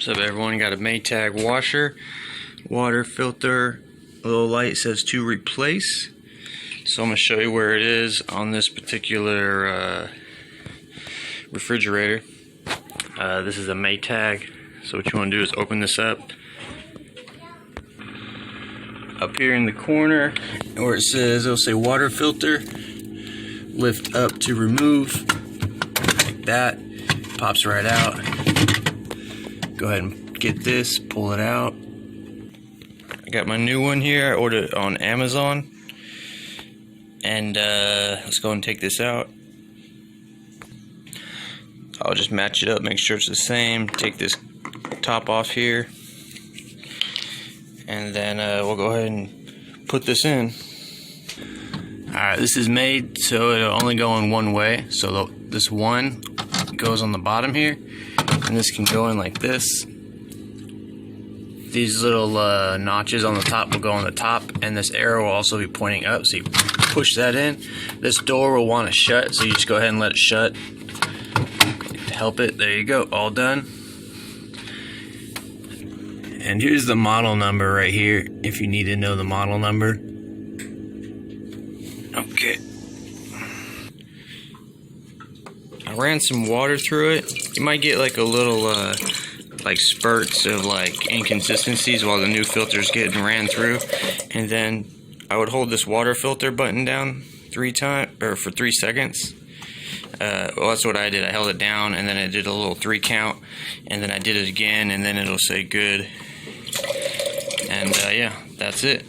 What's up, everyone? Got a Maytag washer, water filter, little light says to replace. So I'm going to show you where it is on this particular refrigerator. This is a Maytag. So what you want to do is open this up. Up here in the corner where it says, it'll say water filter, lift up to remove, like that, pops right out. Go ahead and get this, pull it out. I got my new one here. I ordered it on Amazon. And let's go and take this out. I'll just match it up, make sure it's the same. Take this top off here. And then we'll go ahead and put this in. Alright, this is made so it'll only go in one way. So this one goes on the bottom here. And this can go in like this. These little notches on the top will go on the top, and this arrow will also be pointing up, so you push that in. This door will want to shut, so you just go ahead and let it shut to help it. There you go, all done. And here's the model number right here, if you need to know the model number. Okay. I ran some water through it. You might get like a little like spurts of like inconsistencies while the new filter's getting ran through. And then I would hold this water filter button down for 3 seconds. Well, that's what I did. I held it down and then I did a little 3 count, and then I did it again, and then it'll say good. And yeah, that's it.